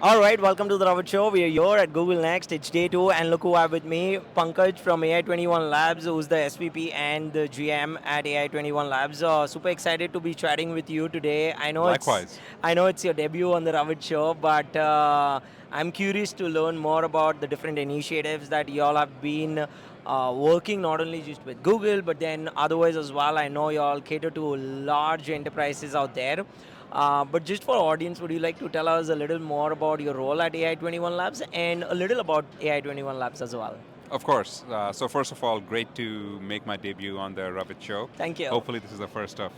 All right, welcome to the Ravit Show. We are here at Google Next. It's day two, and look who I have with me, Pankaj from AI21 Labs, who's the SVP and the GM at AI21 Labs. Super excited to be chatting with you today. Likewise. I know it's your debut on the Ravit Show, but I'm curious to learn more about the different initiatives that y'all have been working not only just with Google, but then otherwise as well. I know y'all cater to large enterprises out there. But just for audience, would you like to tell us a little more about your role at AI21 Labs and a little about AI21 Labs as well? Of course. So first of all, great to make my debut on the Ravit Show. Thank you. Hopefully, this is the first of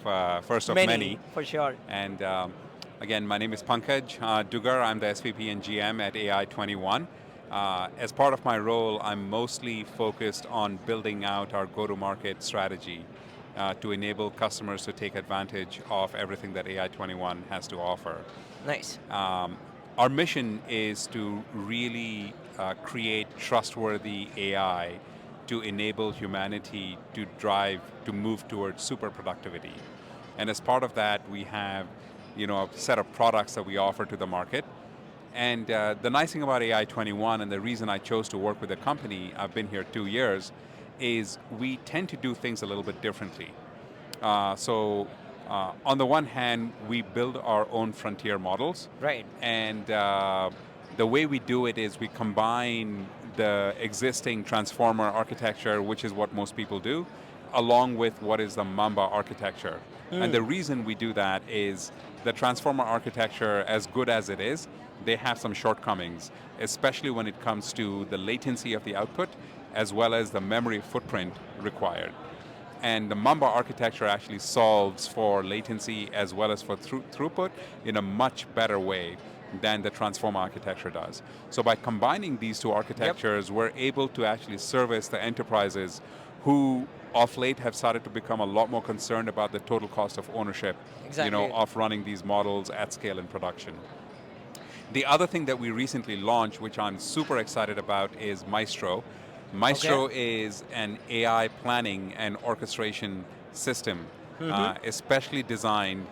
Many, many. for sure. And again, my name is Pankaj Dugar. I'm the SVP and GM at AI21. As part of my role, I'm mostly focused on building out our go-to-market strategy to enable customers to take advantage of everything that AI21 has to offer. Nice. Our mission is to really create trustworthy AI to enable humanity to move towards super productivity. And as part of that, we have, a set of products that we offer to the market. And the nice thing about AI21 and the reason I chose to work with the company, I've been here 2 years, is we tend to do things a little bit differently. On the one hand, we build our own frontier models. Right. And the way we do it is we combine the existing transformer architecture, which is what most people do, along with what is the Mamba architecture. And the reason we do that is the transformer architecture, as good as it is, they have some shortcomings, especially when it comes to the latency of the output, as well as the memory footprint required. And the Mamba architecture actually solves for latency as well as for throughput in a much better way than the transformer architecture does. So by combining these two architectures, we're able to actually service the enterprises who of late have started to become a lot more concerned about the total cost of ownership, Exactly. of running these models at scale in production. The other thing that we recently launched, which I'm super excited about, is Maestro. Maestro is an AI planning and orchestration system, especially designed,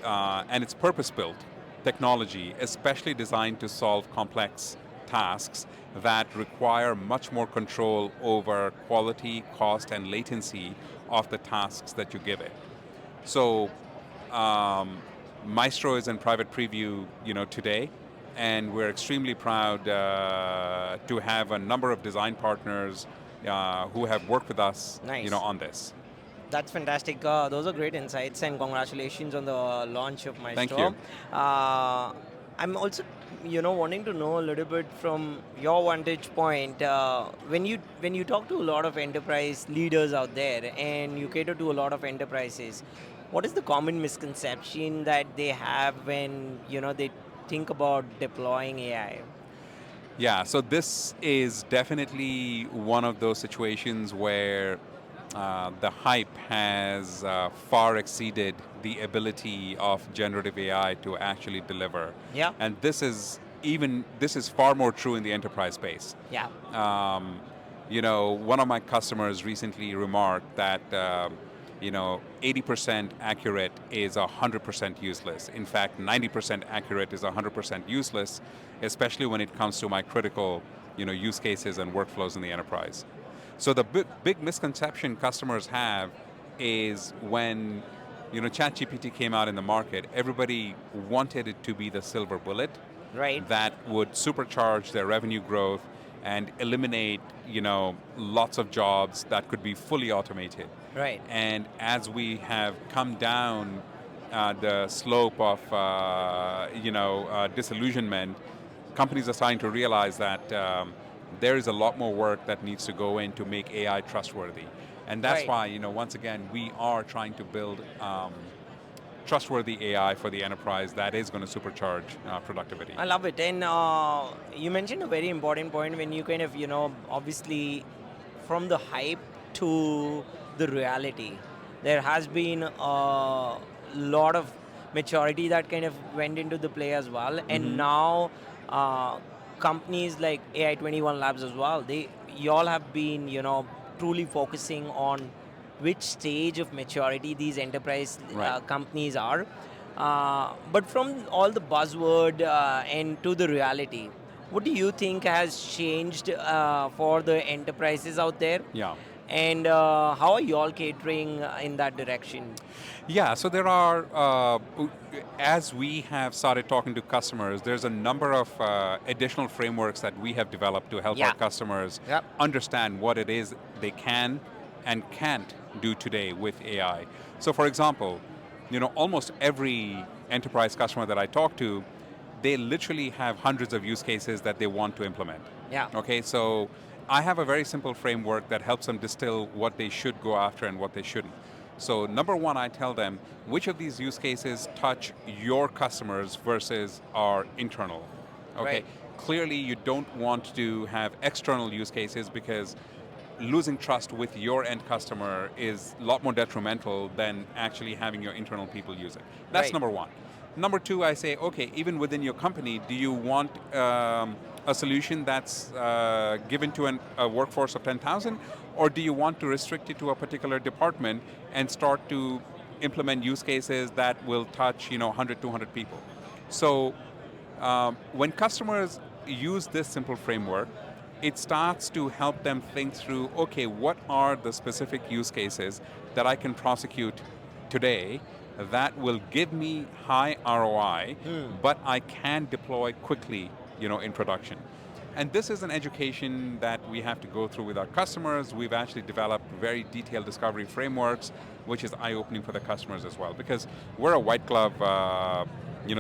and it's purpose-built technology, especially designed to solve complex tasks that require much more control over quality, cost, and latency of the tasks that you give it. So Maestro is in private preview, today, and we're extremely proud to have a number of design partners who have worked with us, Nice. on this. That's fantastic. Those are great insights, and congratulations on the launch of Thank Maestro. you. I'm also, wanting to know a little bit from your vantage point. When you talk to a lot of enterprise leaders out there, and you cater to a lot of enterprises, what is the common misconception that they have when they think about deploying AI? Yeah, so this is definitely one of those situations where the hype has far exceeded the ability of generative AI to actually deliver. Yeah. And this is far more true in the enterprise space. Yeah. One of my customers recently remarked that 80% accurate is 100% useless. In fact, 90% accurate is 100% useless, especially when it comes to my critical, use cases and workflows in the enterprise. So the big misconception customers have is when, ChatGPT came out in the market, everybody wanted it to be the silver bullet Right. that would supercharge their revenue growth and eliminate, lots of jobs that could be fully automated. Right. And as we have come down the slope of, disillusionment, companies are starting to realize that there is a lot more work that needs to go in to make AI trustworthy. And that's Right. why, once again, we are trying to build trustworthy AI for the enterprise that is going to supercharge productivity. I love it. And you mentioned a very important point when you kind of, obviously from the hype to the reality, there has been a lot of maturity that kind of went into the play as well. And now uh, companies like AI21 Labs as well, you all have been, truly focusing on which stage of maturity these enterprise Right. companies are. But from all the buzzword and to the reality, what do you think has changed for the enterprises out there? Yeah. And how are you all catering in that direction? Yeah, so there are, as we have started talking to customers, there's a number of additional frameworks that we have developed to help our Yeah. customers Yep. understand what it is they can and can't do today with AI. So for example, almost every enterprise customer that I talk to, they literally have hundreds of use cases that they want to implement. Yeah. Okay, so I have a very simple framework that helps them distill what they should go after and what they shouldn't. So number one, I tell them which of these use cases touch your customers versus our internal. Okay, Right. clearly you don't want to have external use cases because losing trust with your end customer is a lot more detrimental than actually having your internal people use it. That's Right. number one. Number two, I say, okay, even within your company, do you want a solution that's given to a workforce of 10,000, or do you want to restrict it to a particular department and start to implement use cases that will touch 100, 200 people? So when customers use this simple framework, it starts to help them think through, okay, what are the specific use cases that I can prosecute today that will give me high ROI, Hmm. but I can deploy quickly, in production. And this is an education that we have to go through with our customers. We've actually developed very detailed discovery frameworks, which is eye-opening for the customers as well, because we're a white glove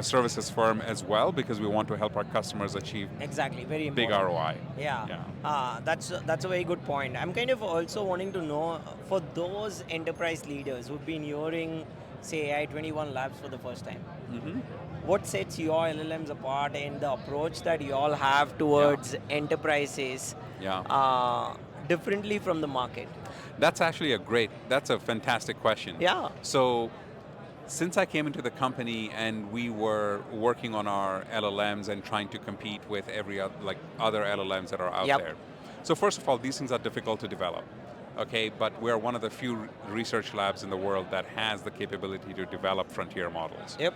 services firm as well, because we want to help our customers achieve Exactly. Very big important. ROI. Yeah. Yeah. That's a very good point. I'm kind of also wanting to know for those enterprise leaders who've been hearing, say, AI21 Labs for the first time. Hmm. What sets your LLMs apart and the approach that you all have Yeah. towards enterprises Yeah. uh, differently from the market? That's a fantastic question. Yeah. So since I came into the company and we were working on our LLMs and trying to compete with every other, like other LLMs that are out Yep. there. So first of all, these things are difficult to develop. Okay, but we're one of the few research labs in the world that has the capability to develop frontier models. Yep.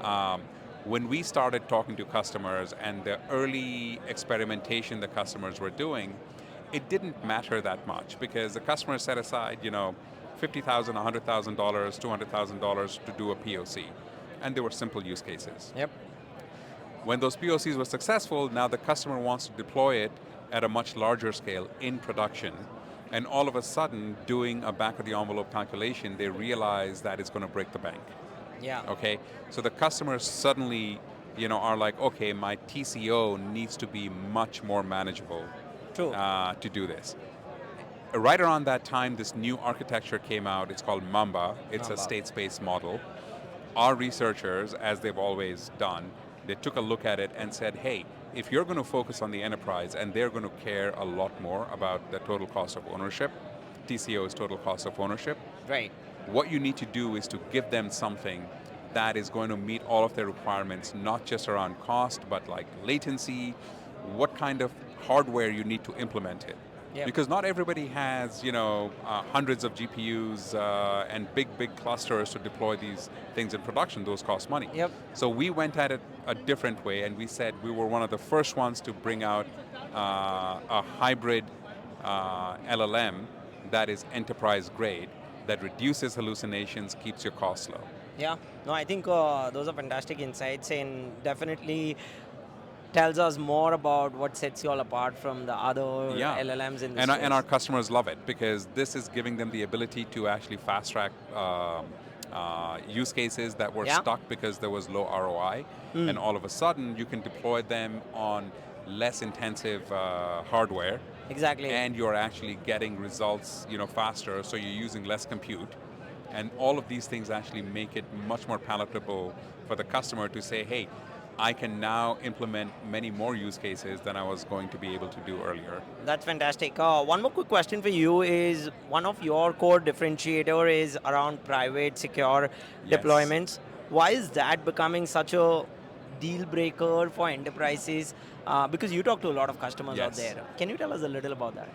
Um, when we started talking to customers and the early experimentation the customers were doing, it didn't matter that much because the customers set aside, $50,000, $100,000, $200,000 to do a POC, and they were simple use cases. Yep. When those POCs were successful, now the customer wants to deploy it at a much larger scale in production. And all of a sudden, doing a back of the envelope calculation, they realize that it's going to break the bank. Yeah. Okay, so the customers suddenly, are like, okay, my TCO needs to be much more manageable True. to do this. Right around that time, this new architecture came out. It's called Mamba. It's a Mamba. state space model. Our researchers, as they've always done, they took a look at it and said, hey, if you're going to focus on the enterprise and they're going to care a lot more about the total cost of ownership, TCO is total cost of ownership, Right. what you need to do is to give them something that is going to meet all of their requirements, not just around cost, but like latency, what kind of hardware you need to implement it. Yep. Because not everybody has, hundreds of GPUs and big clusters to deploy these things in production. Those cost money. Yep. So we went at it a different way, and we said we were one of the first ones to bring out a hybrid LLM that is enterprise grade, that reduces hallucinations, keeps your costs low. Yeah. No, I think those are fantastic insights and definitely tells us more about what sets you all apart from the other Yeah, LLMs in the and space. our customers love it because this is giving them the ability to actually fast track use cases that were Yeah. stuck because there was low ROI, and all of a sudden you can deploy them on less intensive hardware, Exactly. and you're actually getting results, faster. So you're using less compute, and all of these things actually make it much more palatable for the customer to say, hey, I can now implement many more use cases than I was going to be able to do earlier. That's fantastic. One more quick question for you is one of your core differentiator is around private, secure Yes. deployments. Why is that becoming such a deal breaker for enterprises? Because you talk to a lot of customers out Yes. there. Can you tell us a little about that?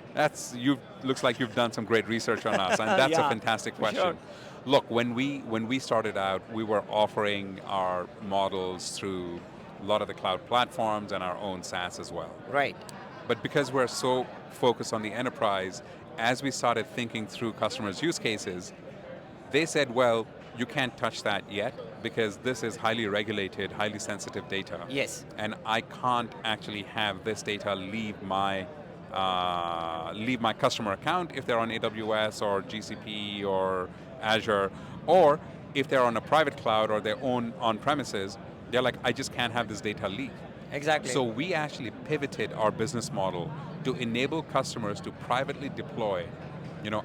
Looks like you've done some great research on us, and that's a Yeah, fantastic for sure. question. Look, when we started out, we were offering our models through a lot of the cloud platforms and our own SaaS as well. Right. But because we're so focused on the enterprise, as we started thinking through customers' use cases, they said, well, you can't touch that yet because this is highly regulated, highly sensitive data. Yes. And I can't actually have this data leave my customer account if they're on AWS or GCP or Azure, or if they're on a private cloud or their own on-premises, they're like, I just can't have this data leak. Exactly. So we actually pivoted our business model to enable customers to privately deploy,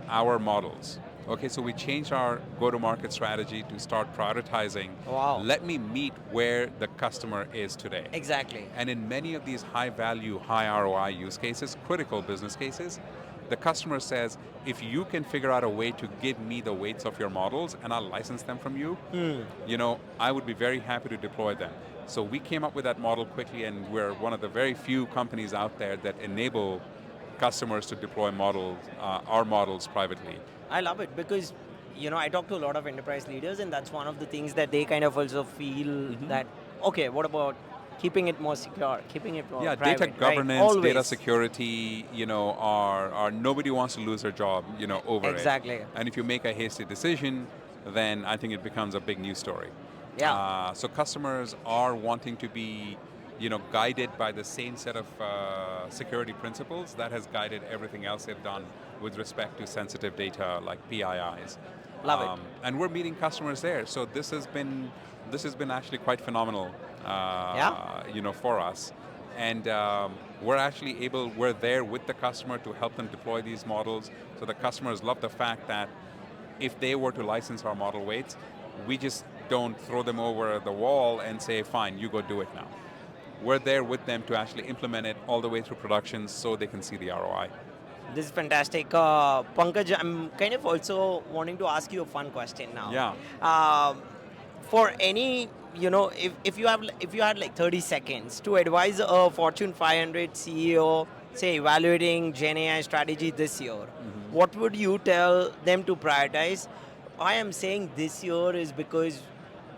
our models. Okay, so we changed our go-to-market strategy to start prioritizing. Wow. Let me meet where the customer is today. Exactly. And in many of these high-value, high ROI use cases, critical business cases, the customer says, if you can figure out a way to give me the weights of your models and I'll license them from you, I would be very happy to deploy them. So we came up with that model quickly, and we're one of the very few companies out there that enable customers to deploy our models privately. I love it because, I talk to a lot of enterprise leaders, and that's one of the things that they kind of also feel that, okay, what about keeping it more secure, keeping it more Yeah, private, data right? governance, data Always. security, are nobody wants to lose their job, over it. Exactly. And if you make a hasty decision, then I think it becomes a big news story. Yeah. So customers are wanting to be, guided by the same set of security principles that has guided everything else they've done with respect to sensitive data like PIIs. Love it. And we're meeting customers there. So this has been actually quite phenomenal, Yeah. for us. And we're there with the customer to help them deploy these models. So the customers love the fact that if they were to license our model weights, we just don't throw them over the wall and say, fine, you go do it now. We're there with them to actually implement it all the way through production so they can see the ROI. This is fantastic. Pankaj, I'm kind of also wanting to ask you a fun question now. Yeah. For any, if you had like 30 seconds to advise a Fortune 500 CEO, say evaluating Gen AI strategy this year, what would you tell them to prioritize? I am saying this year is because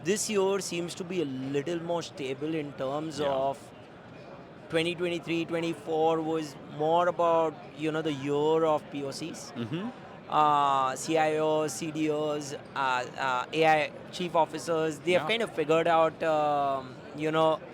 this year seems to be a little more stable in terms Yeah. of 2023, 24 was more about, the year of POCs. CIOs, CDOs, AI chief officers, they have Yeah. kind of figured out,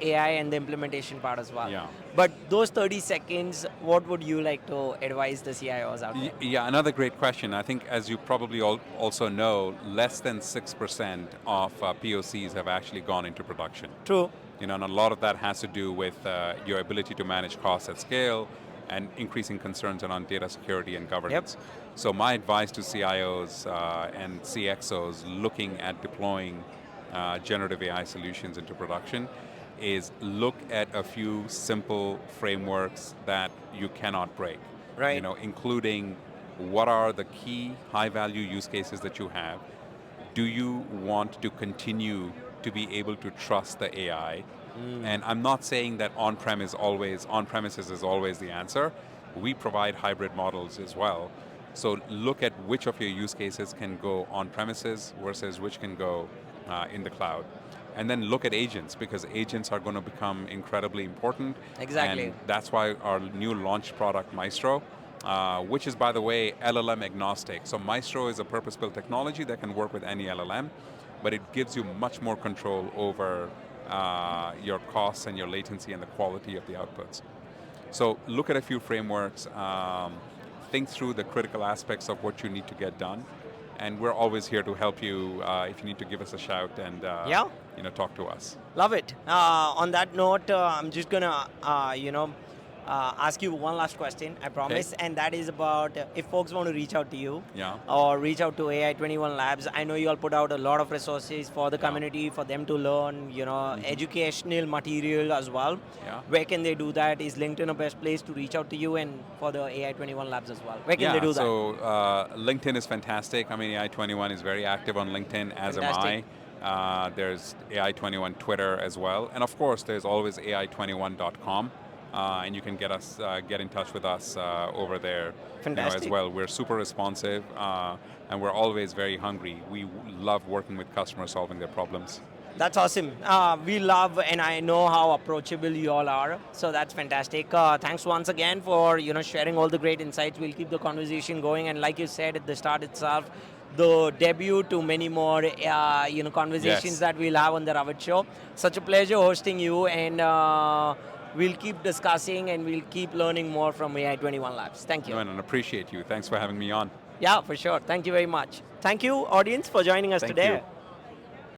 AI and the implementation part as well. Yeah. But those 30 seconds, what would you like to advise the CIOs out there? Yeah, another great question. I think, as you probably also know, less than 6% of POCs have actually gone into production. True. And a lot of that has to do with your ability to manage costs at scale and increasing concerns around data security and governance. So my advice to CIOs and CXOs looking at deploying generative AI solutions into production is look at a few simple frameworks that you cannot break. Right. Including what are the key high-value use cases that you have. Do you want to continue to be able to trust the AI? And I'm not saying that on-premises is always the answer. We provide hybrid models as well. So look at which of your use cases can go on-premises versus which can go in the cloud. And then look at agents, because agents are going to become incredibly important. Exactly. And that's why our new launch product, Maestro, which is, by the way, LLM agnostic. So Maestro is a purpose-built technology that can work with any LLM, but it gives you much more control over your costs and your latency and the quality of the outputs. So look at a few frameworks, think through the critical aspects of what you need to get done, and we're always here to help you if you need to give us a shout and talk to us. Love it. On that note, I'm just gonna, ask you one last question, I promise, and that is about if folks want to reach out to you Yeah. or reach out to AI21 Labs. I know you all put out a lot of resources for the Yeah. community, for them to learn, educational material as well. Yeah. Where can they do that? Is LinkedIn a best place to reach out to you and for the AI21 Labs as well? Where can they do that? So LinkedIn is fantastic. I mean, AI21 is very active on LinkedIn, as Fantastic. am I. There's AI21 Twitter as well. And of course, there's always AI21.com. and you can get in touch with us over there. As Fantastic. well. We're super responsive, and we're always very hungry. We love working with customers, solving their problems. That's awesome. We love, and I know how approachable you all are. So that's fantastic. Thanks once again for sharing all the great insights. We'll keep the conversation going, and like you said at the start itself, the debut to many more conversations Yes. that we'll have on the Ravit Show. Such a pleasure hosting you, and we'll keep discussing and we'll keep learning more from AI21 Labs. Thank you. No, and appreciate you. Thanks for having me on. Yeah, for sure. Thank you very much. Thank you, audience, for joining us Thank today. you.